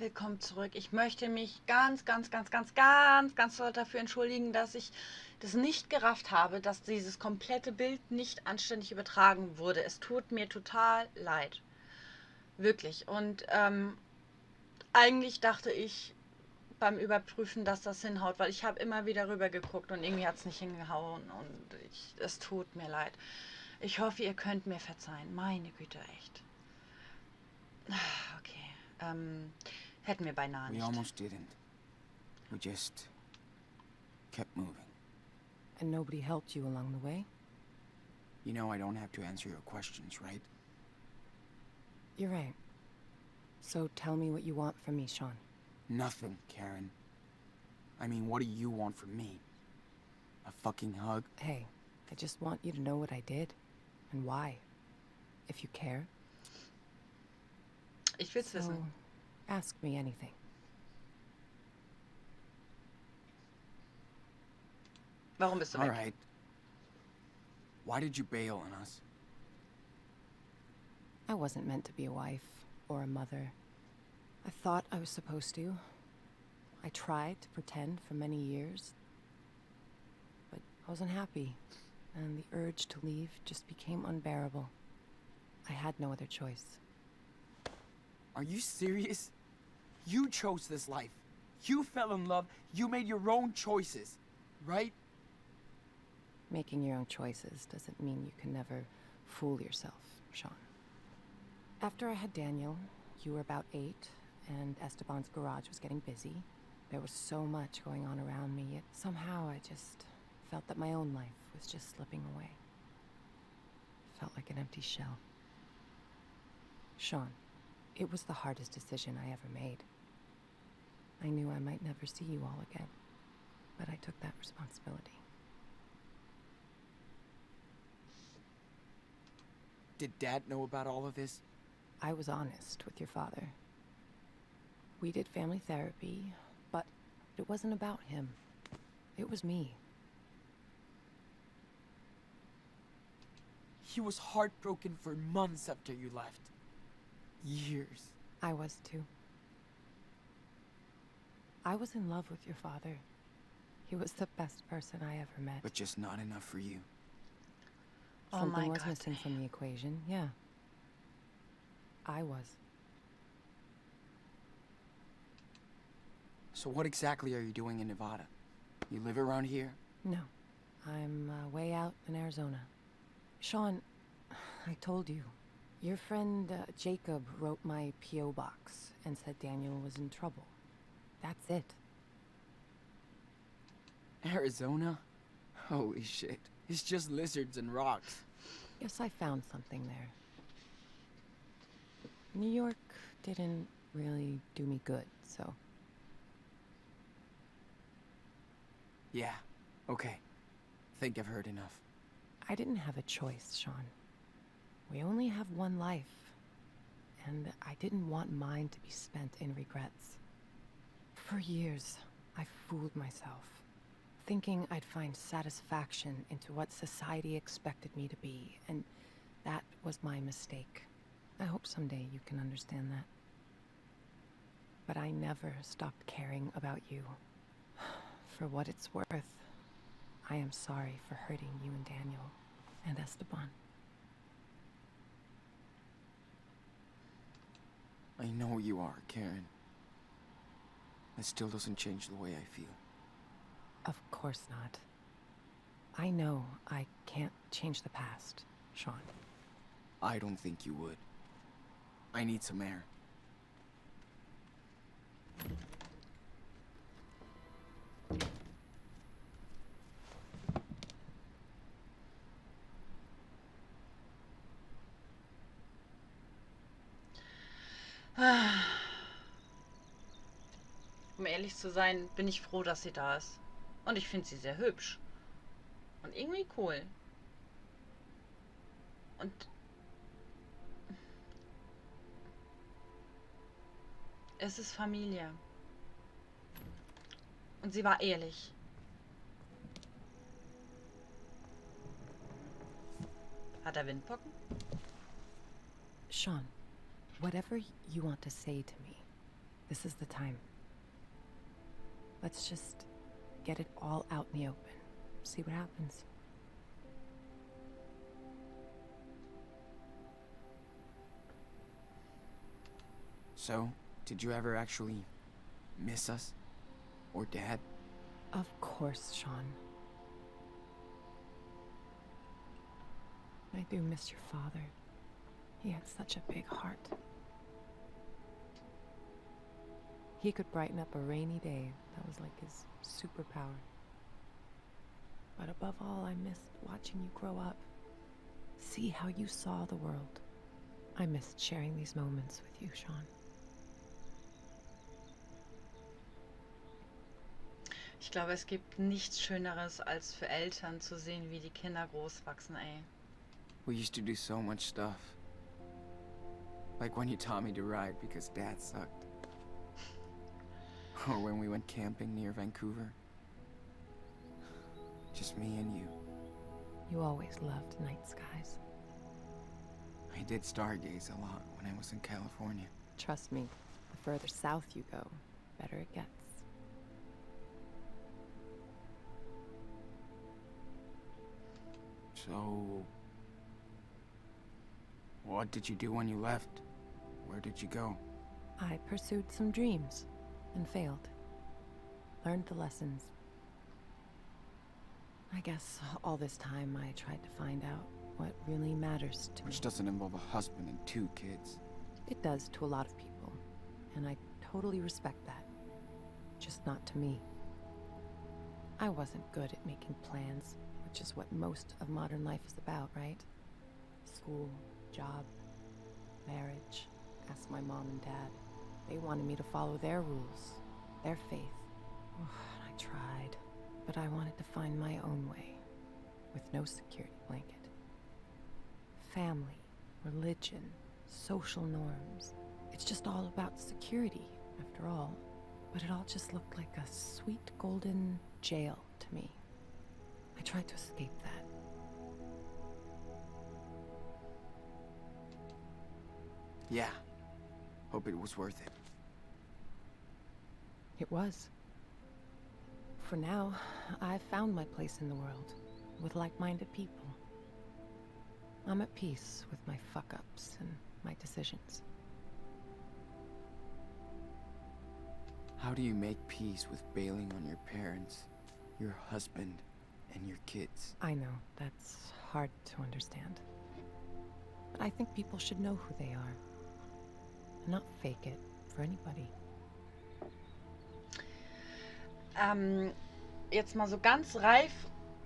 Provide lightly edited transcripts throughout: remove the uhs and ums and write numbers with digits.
willkommen zurück. Ich möchte mich ganz doll dafür entschuldigen, dass ich das nicht gerafft habe, dass dieses komplette Bild nicht anständig übertragen wurde. Es tut mir total leid. Wirklich. Und eigentlich dachte ich beim Überprüfen, dass das hinhaut, weil ich habe immer wieder rüber geguckt und irgendwie hat es nicht hingehauen und es tut mir leid. Ich hoffe, ihr könnt mir verzeihen. Meine Güte, echt. Okay. Hätten wir beinahe We nicht. almost didn't. We just kept moving. And nobody helped you along the way? You know I don't have to answer your questions, right? You're right. So tell me what you want from me, Sean. Nothing, Karen. I mean, what do you want from me? A fucking hug? Hey, I just want you to know what I did and why. If you care. Ich will's wissen. Ask me anything. Warum bist du All weg? right. Why did you bail on us? I wasn't meant to be a wife or a mother. I thought I was supposed to. I tried to pretend for many years. But I wasn't happy, and the urge to leave just became unbearable. I had no other choice. Are you serious? You chose this life. You fell in love. You made your own choices, right? Making your own choices doesn't mean you can never fool yourself, Sean. After I had Daniel, you were about 8, and Esteban's garage was getting busy. There was so much going on around me, yet somehow I just felt that my own life was just slipping away. Felt like an empty shell. Sean, it was the hardest decision I ever made. I knew I might never see you all again, but I took that responsibility. Did Dad know about all of this? I was honest with your father. We did family therapy, but it wasn't about him. It was me. He was heartbroken for months after you left. Years. I was too. I was in love with your father. He was the best person I ever met. But just not enough for you. Oh Something my was God. missing from the equation, yeah. I was. So what exactly are you doing in Nevada? You live around here? No, I'm way out in Arizona. Sean, I told you. Your friend Jacob wrote my P.O. box and said Daniel was in trouble. That's it. Arizona? Holy shit. It's just lizards and rocks. Guess I found something there. New York didn't really do me good, so... Yeah, okay. Think I've heard enough. I didn't have a choice, Sean. We only have one life, and I didn't want mine to be spent in regrets. For years, I fooled myself, thinking I'd find satisfaction into what society expected me to be, and that was my mistake. I hope someday you can understand that. But I never stopped caring about you. For what it's worth, I am sorry for hurting you and Daniel and Esteban. I know you are, Karen. It still doesn't change the way I feel. Of course not. I know I can't change the past, Sean. I don't think you would. I need some air. Um ehrlich zu sein, bin ich froh, dass sie da ist. Und ich finde sie sehr hübsch. Und irgendwie cool. Und es ist Familie. Und sie war ehrlich. Hat er Windpocken? Sean, whatever you want to say to me, This is the time. Let's just get it all out in the open. See what happens. So, did you ever actually miss us? Or Dad? Of course, Sean. I do miss your father. He had such a big heart. He could brighten up a rainy day. That was like his superpower. But above all, I missed watching you grow up. See how you saw the world. I missed sharing these moments with you, Sean. Ich glaube, es gibt nichts Schöneres, als für Eltern zu sehen, wie die Kinder groß wachsen, ey. We used to do so much stuff. Like when you taught me to ride because Dad sucked. Or when we went camping near Vancouver. Just me and you. You always loved night skies. I did stargaze a lot when I was in California. Trust me, the further south you go, better it gets. So... what did you do when you left? Where did you go? I pursued some dreams and failed. Learned the lessons. I guess all this time I tried to find out what really matters to me. Which doesn't involve a husband and 2 kids. It does to a lot of people, and I totally respect that. Just not to me. I wasn't good at making plans, which is what most of modern life is about, right? School, job, marriage. Ask my mom and dad. They wanted me to follow their rules, their faith. I tried, but I wanted to find my own way, with no security blanket. Family, religion, social norms. It's just all about security, after all. But it all just looked like a sweet golden jail to me. I tried to escape that. Yeah. Hope it was worth it. It was. For now, I've found my place in the world, with like-minded people. I'm at peace with my fuck-ups and my decisions. How do you make peace with bailing on your parents, your husband, and your kids? I know, that's hard to understand. But I think people should know who they are. And not fake it for anybody. Jetzt mal so ganz reif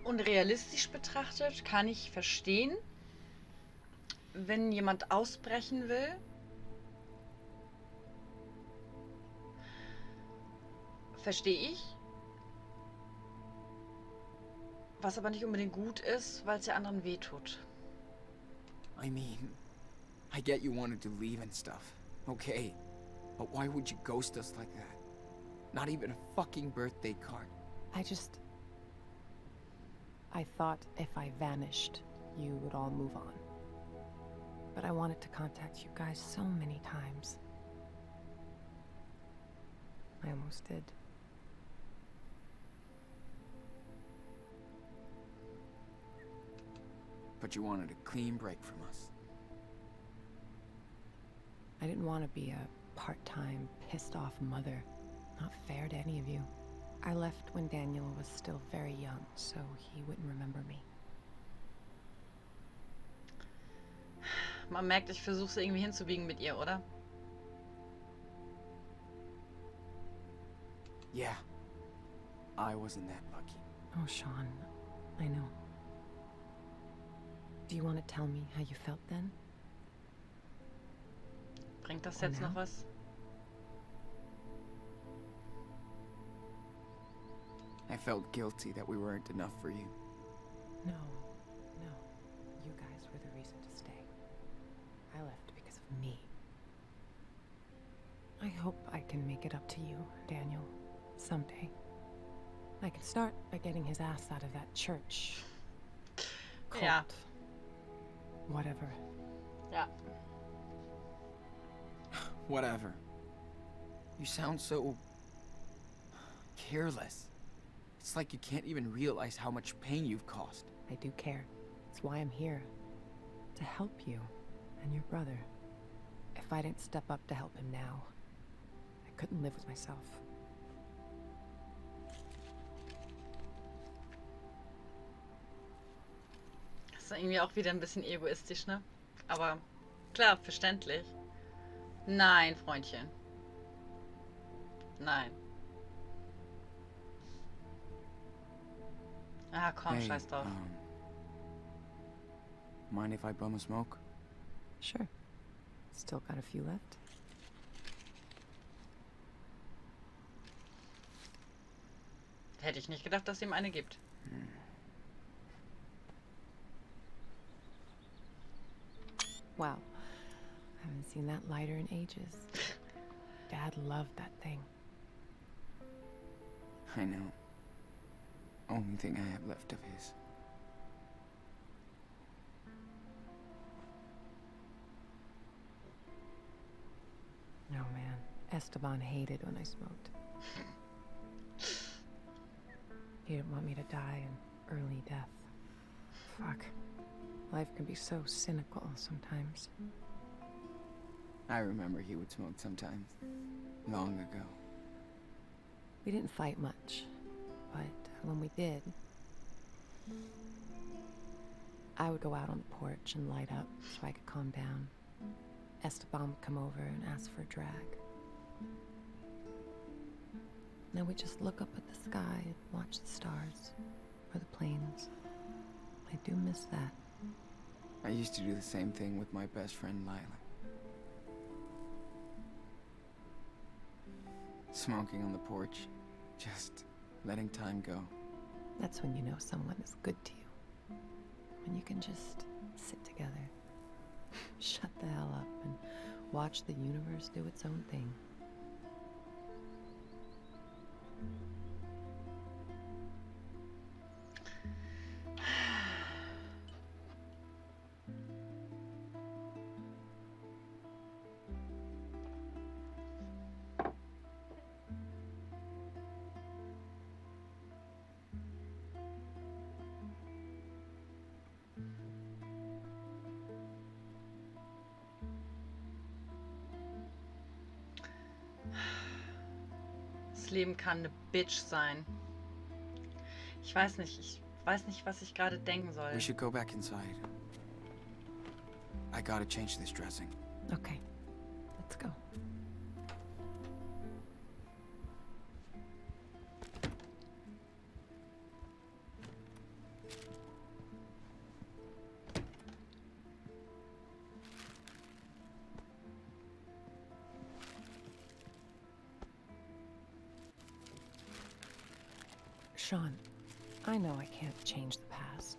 und realistisch betrachtet, kann ich verstehen, wenn jemand ausbrechen will. Verstehe ich. Was aber nicht unbedingt gut ist, weil es ja anderen wehtut. I mean, I get you wanted to leave and stuff. Okay. But why would you ghost us like that? Not even a fucking birthday card. I thought if I vanished, you would all move on. But I wanted to contact you guys so many times. I almost did. But you wanted a clean break from us. I didn't want to be a part-time, pissed-off mother. Not fair to any of you. I left when Daniel was still very young, so he wouldn't remember me. Man merkt, ich versuche es irgendwie hinzubiegen mit ihr, oder? Yeah. I wasn't that lucky. Oh, Sean, I know. Do you want to tell me how you felt then? Bringt das Or jetzt now? noch was? I felt guilty that we weren't enough for you. No. You guys were the reason to stay. I left because of me. I hope I can make it up to you, Daniel, someday. I can start by getting his ass out of that church. Cult. Ja. Whatever. Ja. Whatever. You sound so careless. It's like you can't even realize how much pain you've caused. I do care. It's why I'm here. To help you and your brother. If I didn't step up to help him now, I couldn't live with myself. Das ist irgendwie auch wieder ein bisschen egoistisch, ne? Aber klar, verständlich. Nein, Freundchen. Nein. Ah, komm, Hey, scheiß drauf. mind if I bum a smoke? Sure. Still got a few left. Hätte ich nicht gedacht, dass es ihm eine gibt. Wow. Haven't seen that lighter in ages. Dad loved that thing. I know. Only thing I have left of his. Oh man, Esteban hated when I smoked. He didn't want me to die an early death. Fuck. Life can be so cynical sometimes. I remember he would smoke sometimes. Long ago. We didn't fight much, but when we did, I would go out on the porch and light up so I could calm down. Esteban would come over and ask for a drag. Then we'd just look up at the sky and watch the stars or the planes. I do miss that. I used to do the same thing with my best friend Lila. Smoking on the porch, just letting time go. That's when you know someone is good to you. When you can just sit together, shut the hell up, and watch the universe do its own thing. Das Leben kann eine Bitch sein. Ich weiß nicht, was ich gerade denken soll. We should go back inside. I gotta change this dressing. Okay, let's go. Sean, I know I can't change the past.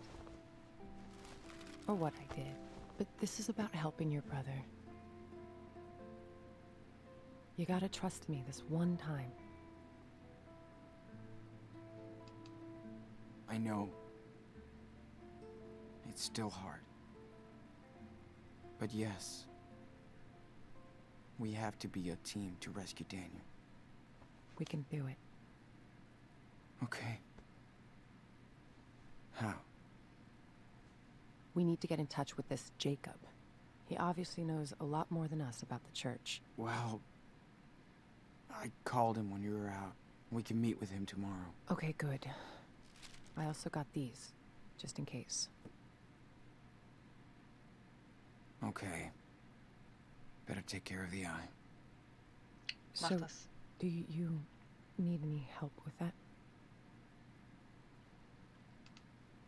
Or what I did, but this is about helping your brother. You gotta trust me this one time. I know. It's still hard. But yes, we have to be a team to rescue Daniel. We can do it. Okay. How? We need to get in touch with this Jacob. He obviously knows a lot more than us about the church. Well, I called him when you were out. We can meet with him tomorrow. Okay, good. I also got these, just in case. Okay. Better take care of the eye. Mach So, das. do you need any help with that?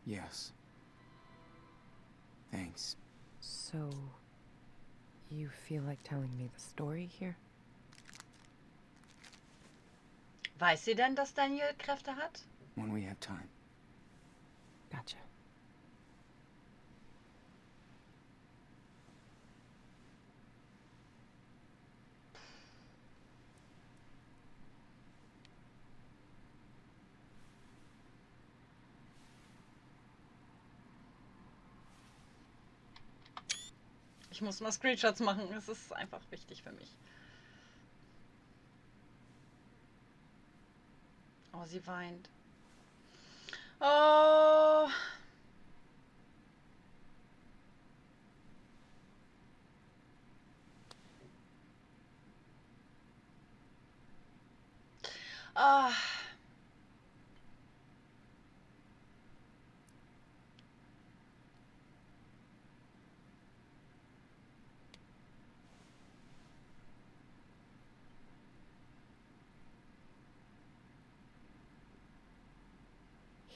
Yes. Thanks. So, you feel like telling me the story here? Weiß sie denn, dass Daniel Kräfte hat? When we have time. Gotcha. Ich muss mal Screenshots machen. Es ist einfach wichtig für mich. Oh, sie weint. Oh. Ah.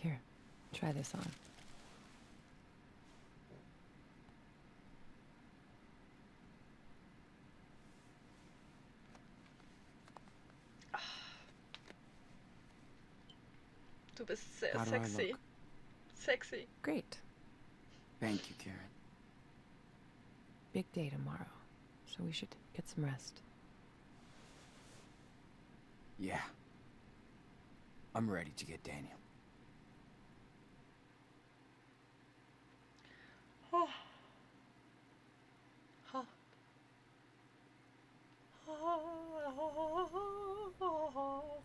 Here, try this on. Du bist sehr How do I sexy. look? Sexy. Great. Thank you, Karen. Big day tomorrow, so we should get some rest. Yeah. I'm ready to get Daniel. Oh.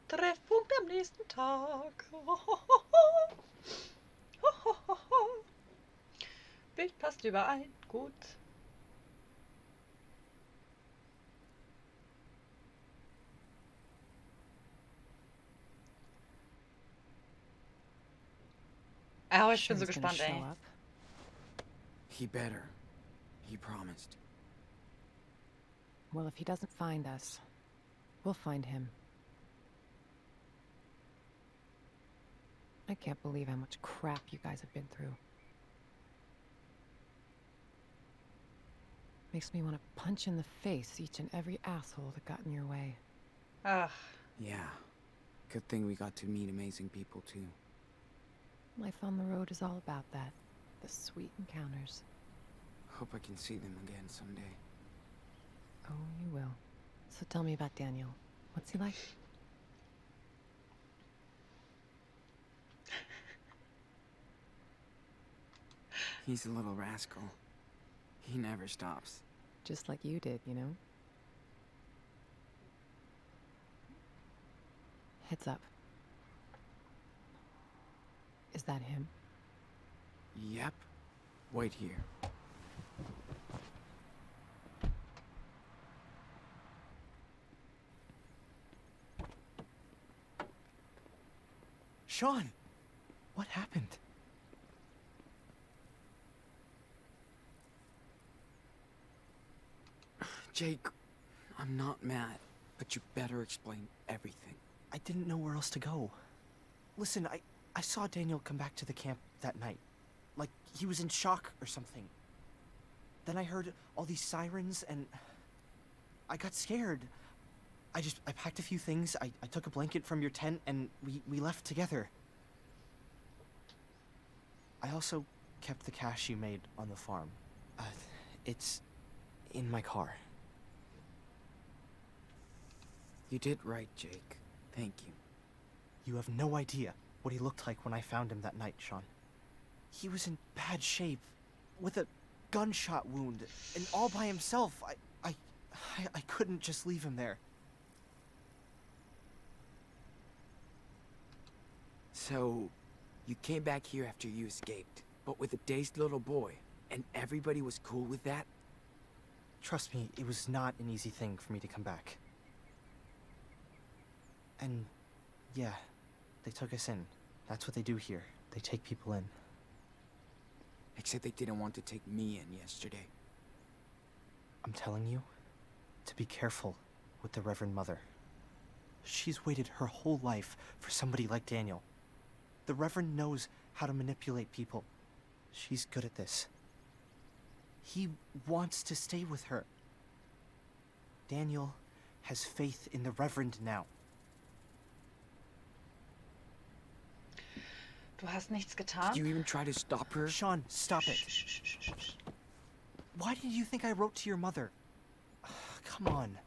Treffpunkt am nächsten Tag. Bild passt überein. Gut. Oh, ich bin so Sure he's gonna gespannt, show ey. up? He better. He promised. Well, if he doesn't find us, we'll find him. I can't believe how much crap you guys have been through. Makes me want to punch in the face each and every asshole that got in your way. Ach, Yeah. Good thing we got to meet amazing people, too. Life on the road is all about that. The sweet encounters. Hope I can see them again someday. Oh, you will. So tell me about Daniel. What's he like? He's a little rascal. He never stops. Just like you did, you know? Heads up. Is that him? Yep. Wait here. Sean! What happened? Jake, I'm not mad, but you better explain everything. I didn't know where else to go. Listen, I saw Daniel come back to the camp that night. Like he was in shock or something. Then I heard all these sirens and I got scared. I packed a few things, I took a blanket from your tent and we left together. I also kept the cash you made on the farm. It's in my car. You did right, Jake. Thank you. You have no idea what he looked like when I found him that night, Sean. He was in bad shape, with a gunshot wound, and all by himself. I couldn't just leave him there. So, you came back here after you escaped, but with a dazed little boy, and everybody was cool with that? Trust me, it was not an easy thing for me to come back. And, yeah, they took us in. That's what they do here. They take people in. Except they didn't want to take me in yesterday. I'm telling you, to be careful with the Reverend Mother. She's waited her whole life for somebody like Daniel. The Reverend knows how to manipulate people. She's good at this. He wants to stay with her. Daniel has faith in the Reverend now. du hast nichts getan? Did you even try to stop her? Sean, stop it. Shh, shh, shh, shh, shh. Why did you think I wrote to your mother? Come on.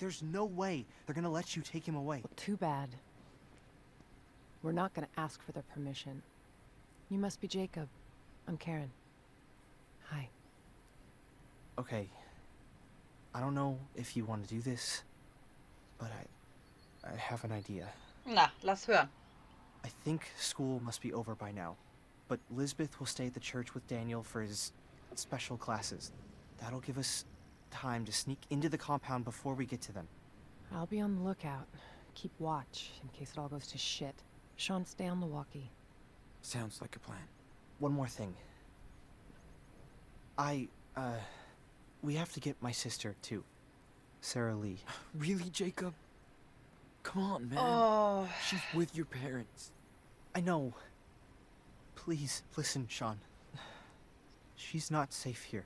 There's no way they're gonna let you take him away. Well, too bad. We're not gonna ask for their permission. You must be Jacob. I'm Karen. Hi. Okay. I don't know if you want to do this, but I have an idea. Na, lass hören. I think school must be over by now, but Lisbeth will stay at the church with Daniel for his special classes. That'll give us time to sneak into the compound before we get to them. I'll be on the lookout. Keep watch in case it all goes to shit. Sean, stay on the walkie. Sounds like a plan. One more thing. We have to get my sister, too. Sarah Lee. Really, Jacob? Come on, man. Oh, She's with your parents. I know. Please, listen, Sean. She's not safe here.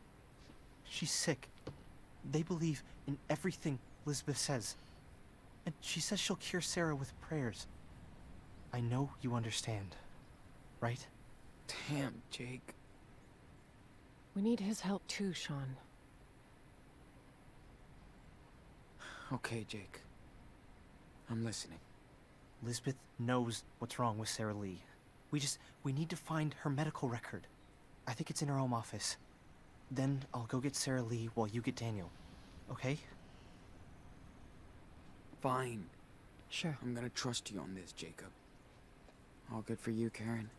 She's sick. They believe in everything Lisbeth says. And she says she'll cure Sarah with prayers. I know you understand, right? Damn, Jake. We need his help too, Sean. Okay, Jake. I'm listening. Lisbeth knows what's wrong with Sarah Lee. We need to find her medical record. I think it's in her home office. Then I'll go get Sarah Lee while you get Daniel. Okay? Fine. Sure. I'm gonna trust you on this, Jacob. All good for you, Karen?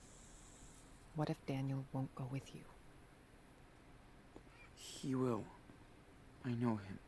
What if Daniel won't go with you? He will. I know him.